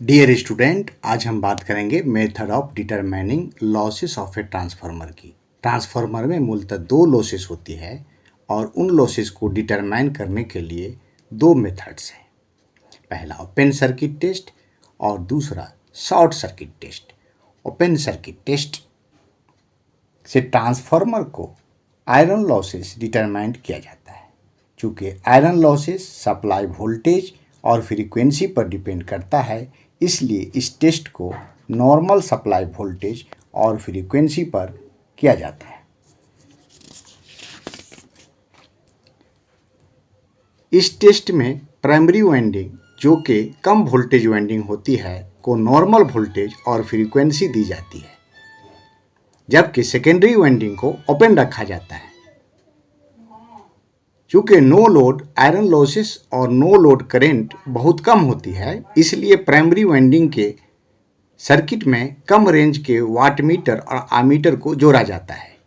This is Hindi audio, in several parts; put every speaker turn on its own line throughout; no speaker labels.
डियर स्टूडेंट, आज हम बात करेंगे method of determining losses of a transformer की। ट्रांसफार्मर में मूलतः दो लॉसेस होती है और उन लॉसेस को डिटरमाइन करने के लिए दो मेथड्स हैं। पहला ओपन सर्किट टेस्ट और दूसरा short circuit test. Open circuit test से ट्रांसफार्मर को आयरन लॉसेस डिटरमाइन किया जाता है। चूँकि आयरन लॉसेस सप्लाई वोल्टेज और फ्रीक्वेंसी पर डिपेंड करता है, इसलिए इस टेस्ट को नॉर्मल सप्लाई वोल्टेज और फ्रीक्वेंसी पर किया जाता है। इस टेस्ट में प्राइमरी वाइंडिंग, जो कि कम वोल्टेज वाइंडिंग होती है, को नॉर्मल वोल्टेज और फ्रीक्वेंसी दी जाती है, जबकि सेकेंडरी वाइंडिंग को ओपन रखा जाता है। चूँकि नो लोड आयरन लॉसेस और नो लोड करंट बहुत कम होती है, इसलिए प्राइमरी वाइंडिंग के सर्किट में कम रेंज के वाटमीटर और आमीटर को जोड़ा जाता है।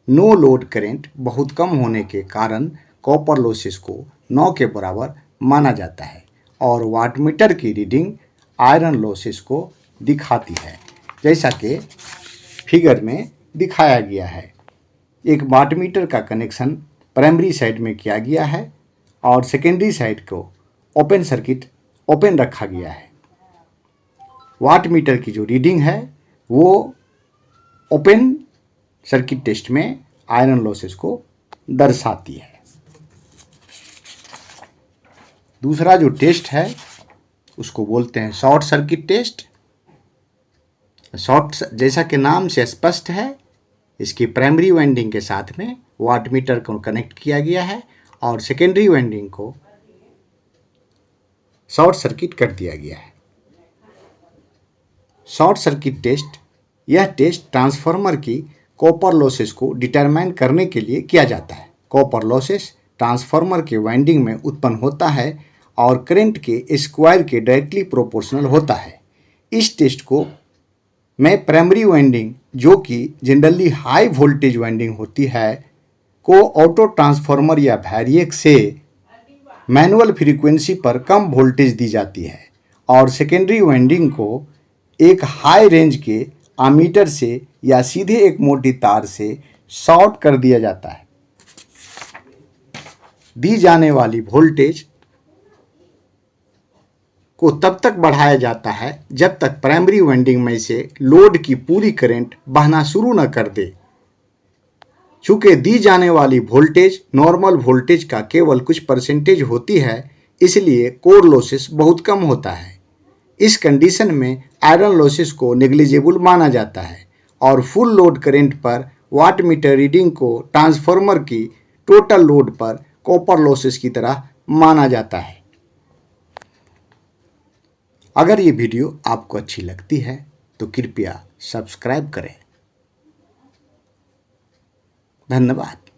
नो लोड करंट बहुत कम होने के कारण कॉपर लॉसेस को 9 के बराबर माना जाता है और वाटमीटर की रीडिंग आयरन लॉसेस को दिखाती है, जैसा कि फिगर में दिखाया गया है। एक वाटमीटर का कनेक्शन प्राइमरी साइड में किया गया है और सेकेंडरी साइड को ओपन सर्किट ओपन रखा गया है। वाटमीटर की जो रीडिंग है वो ओपन सर्किट टेस्ट में आयरन लॉसेस को दर्शाती है। दूसरा जो टेस्ट है उसको बोलते हैं शॉर्ट सर्किट टेस्ट। शॉर्ट, जैसा कि नाम से स्पष्ट है, इसकी प्राइमरी वाइंडिंग के साथ में वाटमीटर को कनेक्ट किया गया है और सेकेंडरी वाइंडिंग को शॉर्ट सर्किट कर दिया गया है। शॉर्ट सर्किट टेस्ट, यह टेस्ट ट्रांसफार्मर की कॉपर लॉसेस को डिटरमाइन करने के लिए किया जाता है। कॉपर लॉसेस ट्रांसफार्मर के वाइंडिंग में उत्पन्न होता है और करंट के स्क्वायर के डायरेक्टली प्रोपोर्शनल होता है। इस टेस्ट को में प्राइमरी वाइंडिंग, जो कि जनरली हाई वोल्टेज वाइंडिंग होती है, को ऑटो ट्रांसफार्मर या वैरिएक से मैनुअल फ्रीक्वेंसी पर कम वोल्टेज दी जाती है और सेकेंडरी वाइंडिंग को एक हाई रेंज के आमीटर से या सीधे एक मोटी तार से शॉर्ट कर दिया जाता है। दी जाने वाली वोल्टेज को तब तक बढ़ाया जाता है जब तक प्राइमरी वाइंडिंग में से लोड की पूरी करंट बहना शुरू न कर दे। चूँकि दी जाने वाली वोल्टेज नॉर्मल वोल्टेज का केवल कुछ परसेंटेज होती है, इसलिए कोर लॉसेस बहुत कम होता है। इस कंडीशन में आयरन लॉसेस को नेग्लिजिबल माना जाता है और फुल लोड करंट पर वाटमीटर रीडिंग को ट्रांसफार्मर की टोटल लोड पर कॉपर लॉसेस की तरह माना जाता है। अगर ये वीडियो आपको अच्छी लगती है तो कृपया सब्सक्राइब करें। धन्यवाद।